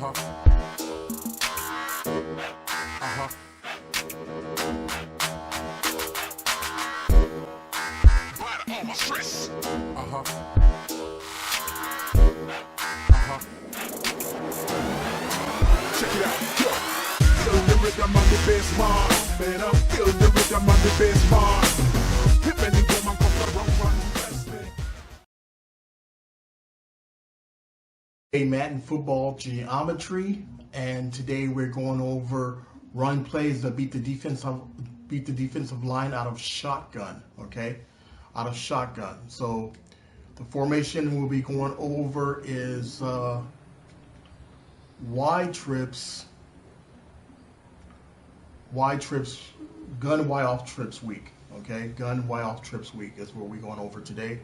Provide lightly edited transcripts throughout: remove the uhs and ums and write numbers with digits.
Check it out, yo. Feel the rhythm of the bass mark. Man up, feel the rhythm of the bass mark. Hip and the drum and come the wrong one. A Madden football geometry, and today we're going over run plays that beat the defensive line out of shotgun. Okay, out of shotgun. So the formation we'll be going over is Y trips, gun Y off trips week. Okay, gun Y off trips week is what we're going over today.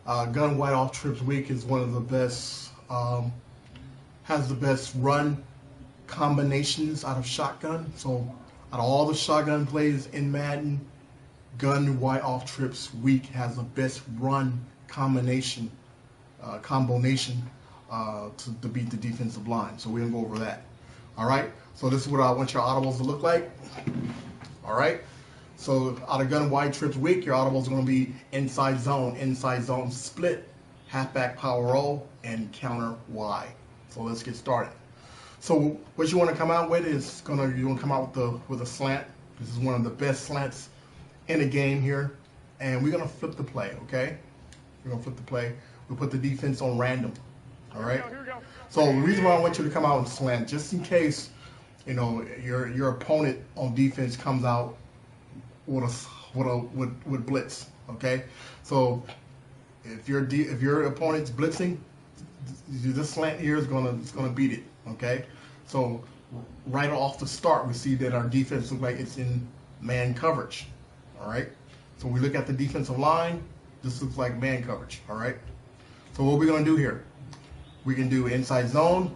Gun Y off trips week is one of the best. Has the best run combinations out of shotgun. So out of all the shotgun plays in Madden, gun Y off trips week has the best run combination to beat the defensive line. So we're gonna go over that. All right. So this is what I want your audibles to look like. All right. So out of gun Y trips week, your audibles are gonna be inside zone split, halfback power roll, and counter Y. So let's get started. So what you want to come out with is you want to come out with a slant. This is one of the best slants in the game here, and we're gonna flip the play. Okay, we're gonna flip the play. We'll put the defense on random. All right. Here we go. So the reason why I want you to come out and slant, just in case, you know, your opponent on defense comes out with blitz. Okay, so if your opponent's blitzing, this slant here is gonna beat it. Okay, so right off the start, we see that our defense looks like it's in man coverage. All right, so we look at the defensive line. This looks like man coverage. All right, so what we're gonna do here, we can do inside zone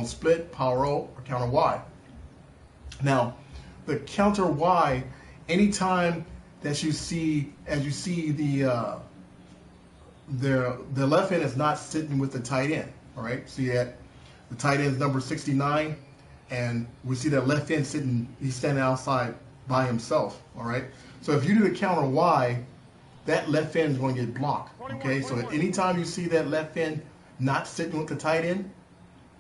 split, power roll, or counter Y. Now, the counter Y, anytime that you see the left end is not sitting with the tight end. All right, see that the tight end is number 69, and we see that left end he's standing outside by himself. All right, so if you do the counter Y, that left end is going to get blocked. Okay, so anytime you see that left end not sitting with the tight end,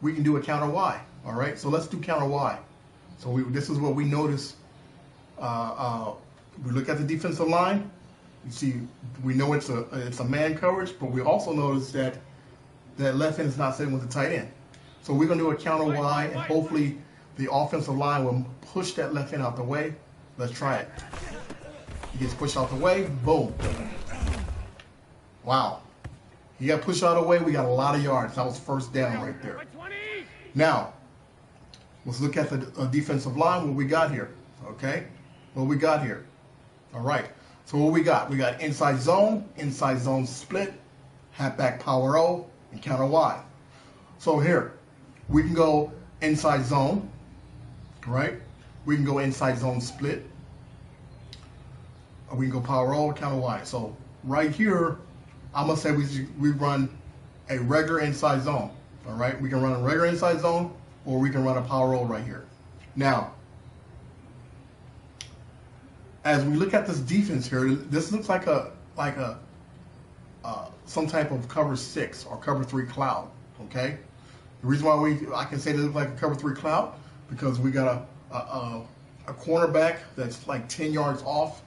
we can do a counter Y. All right, so let's do counter Y. So this is what we notice. We look at the defensive line. You see, we know it's a man coverage, but we also notice that left end is not sitting with the tight end. So we're going to do a counter Y, and hopefully the offensive line will push that left end out the way. Let's try it. He gets pushed out the way. Boom. Wow. He got pushed out of the way. We got a lot of yards. That was first down right there. Now, let's look at the defensive line. What we got here. Okay? What we got here. All right. So what we got? We got inside zone split, halfback power roll, and counter Y. So here, we can go inside zone, right? We can go inside zone split. Or we can go power roll, counter Y. So right here, I'm gonna say we run a regular inside zone. All right, we can run a regular inside zone, or we can run a power roll right here. Now, as we look at this defense here, this looks like some type of cover 6 or cover 3 cloud. Okay, the reason why I can say this looks like a cover 3 cloud, because we got a cornerback that's like 10 yards off,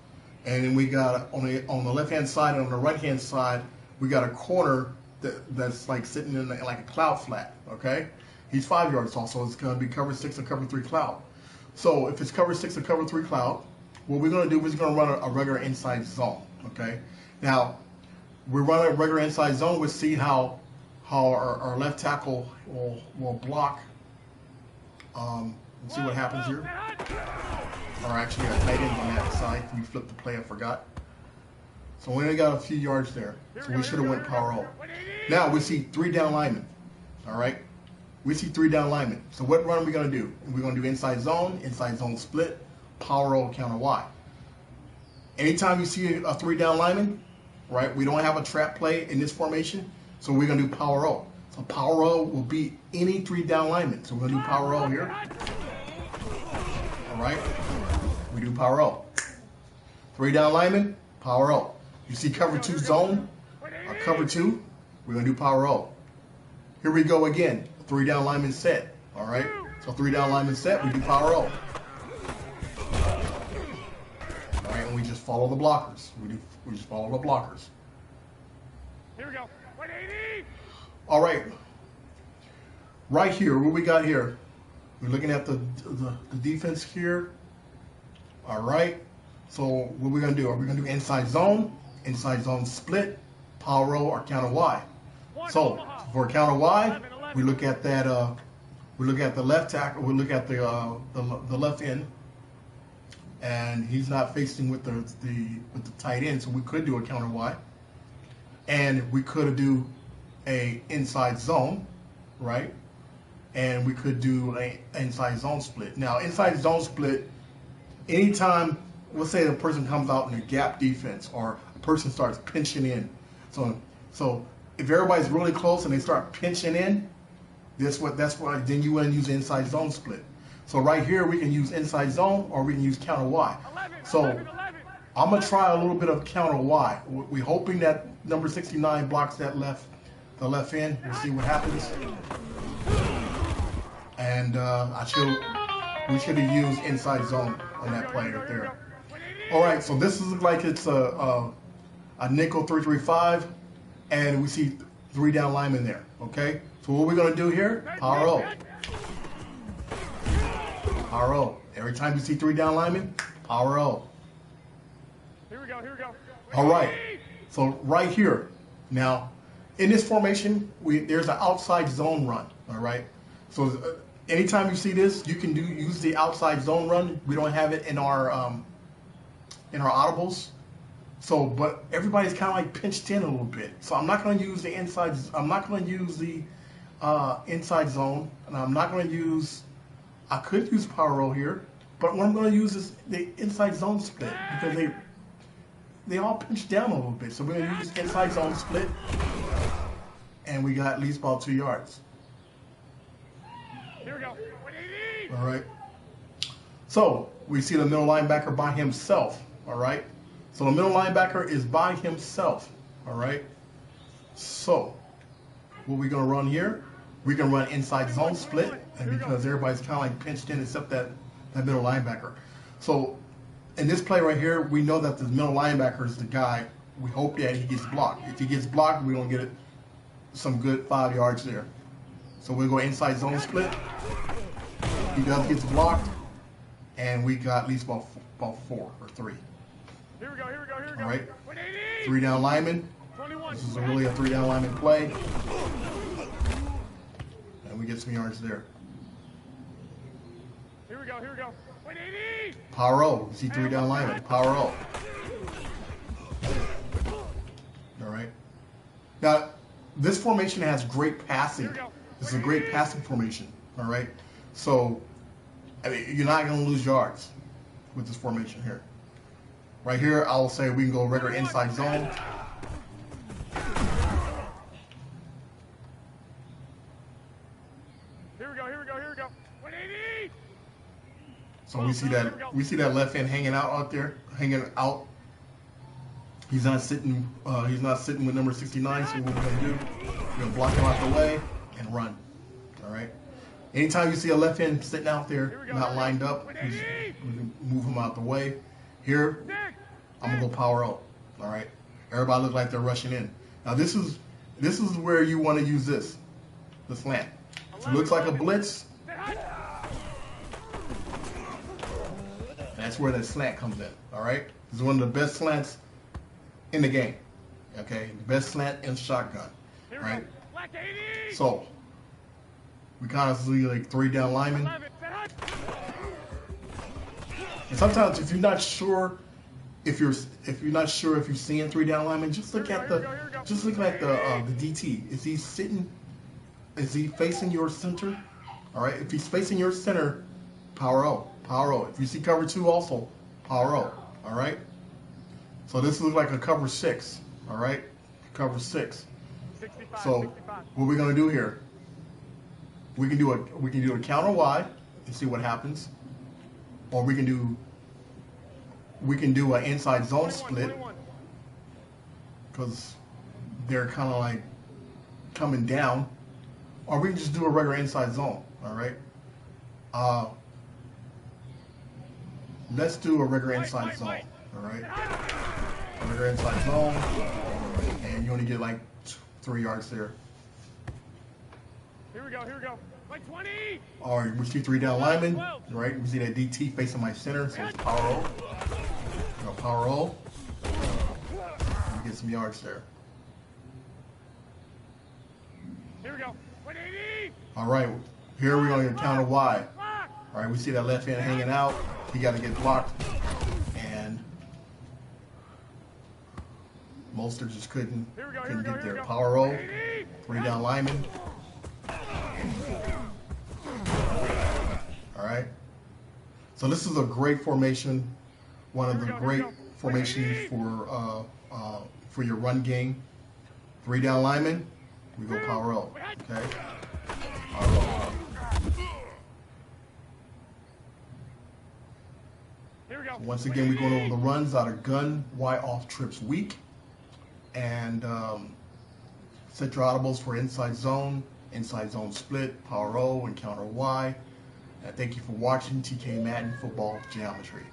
and then we got on the left hand side and on the right hand side we got a corner that's like sitting in like a cloud flat. Okay, he's 5 yards off, so it's going to be cover 6 or cover 3 cloud. So if it's cover 6 or cover 3 cloud, what we're going to do is we're going to run a regular inside zone. Okay, now we're running a regular inside zone. We'll see how our left tackle will block. Let's see what happens here. Or actually, our tight ends on that side. We flipped the play. I forgot. So we only got a few yards there. So we should have went power roll. Now we see 3 down linemen. All right, we see 3 down linemen. So what run are we going to do? We're going to do inside zone split, power roll, counter Y. Anytime you see a 3 down lineman, right? We don't have a trap play in this formation, so we're going to do power roll. So power O will be any 3 down linemen. So we're gonna do power O here. All right, we do power O. 3 down linemen, power O. You see cover 2 zone, or cover 2, we're gonna do power O. Here we go again, 3 down lineman set. All right, so 3 down lineman set, we do power O. All right, and we just follow the blockers. We just follow the blockers. Here we go. 180. All right, right here, what we got here? We're looking at the defense here. All right, so what we're gonna do? Are we gonna do inside zone split, power O, or counter Y? So for counter Y, we look at that. We look at the left tackle. We look at the left end, and he's not facing with the tight end, so we could do a counter Y, and we could do a inside zone, right? And we could do a inside zone split. Now, inside zone split, anytime, let's say a person comes out in a gap defense or a person starts pinching in. So if everybody's really close and they start pinching in, that's what then you want to use the inside zone split. So right here we can use inside zone or we can use counter Y. So I'm gonna try a little bit of counter Y. We're hoping that number 69 blocks the left end. We'll see what happens. And we should have used inside zone on that play right there. All right, so this is like it's a nickel 3-3-5, and we see 3 down linemen there. Okay, so what we're gonna do here? Power O. Power O. Every time you see 3 down linemen, power O. Here we go. Here we go. All right, so right here now. In this formation, there's an outside zone run, all right? So anytime you see this, you can use the outside zone run. We don't have it in our audibles. So, but everybody's kind of like pinched in a little bit. So I'm not going to use the inside. I'm not going to use the inside zone, and I'm not going to use. I could use power O here, but what I'm going to use is the inside zone split because they all pinch down a little bit. So we're going to use inside zone split. And we got at least about 2 yards. Here we go. 180. All right. So we see the middle linebacker by himself. All right. So the middle linebacker is by himself. All right. So what we're going to run here, we can run inside zone split. And because everybody's kind of like pinched in except that middle linebacker. So in this play right here, we know that the middle linebacker is the guy. We hope that he gets blocked. If he gets blocked, we don't get it. Some good 5 yards there. So we'll go inside zone split. He does get blocked, and we got at least about 4 or 3. Here we go. Here we go. Here we go. All right. 180. 3 down linemen. 21. This is really a 3 down lineman play, and we get some yards there. Here we go. Here we go. 180. Power O. You see 3 down linemen. Power O. All right. Now, this formation has great passing. This is a great passing formation. All right. So, I mean, you're not going to lose yards with this formation here. Right here, I will say we can go regular inside zone. Here we go. Here we go. Here we go. 180. So we see that left end hanging out there, hanging out. He's not sitting. He's not sitting with number 69. So what we're gonna do? We're gonna block him out the way and run. All right. Anytime you see a left end sitting out there, not lined up, we're gonna move him out the way. Here, I'm gonna go power out. All right. Everybody looks like they're rushing in. Now this is where you want to use the slant. So it looks like a blitz. That's where that slant comes in. All right. This is one of the best slants in the game. Okay, the best slant in shotgun. Right. So we kind of see like 3 down linemen. And sometimes if you're not sure if you're seeing 3 down linemen, just look at the DT. Is he sitting? Is he facing your center? All right. If he's facing your center, power O. Power O. If you see cover 2 also, power O. All right. So this looks like a cover 6. All right. Cover 6. So what we're gonna do here? We can do a counter Y and see what happens, or we can do an inside zone split because they're kind of like coming down, or we can just do a regular inside zone. All right. Let's do a regular inside zone. All right. A regular inside zone, and you only get like 3 yards there. Here we go. Like 20! All right, we see 3 down linemen, right? We see that DT facing my center, so it's power O. Power O. You get some yards there. Here we go. 180! All right, here we're going to counter Y. All right, we see that left hand hanging out. He got to get blocked, and Mostert just couldn't get there. Power O. 3 down linemen. All right. So this is a great formation, one of the great formations for your run game. 3 down linemen, we go power O. Okay. Power O. Once again, we're going over the runs out of gun, Y off trips weak, and set your audibles for inside zone split, power O, and counter Y. And thank you for watching TK Madden Football Geometry.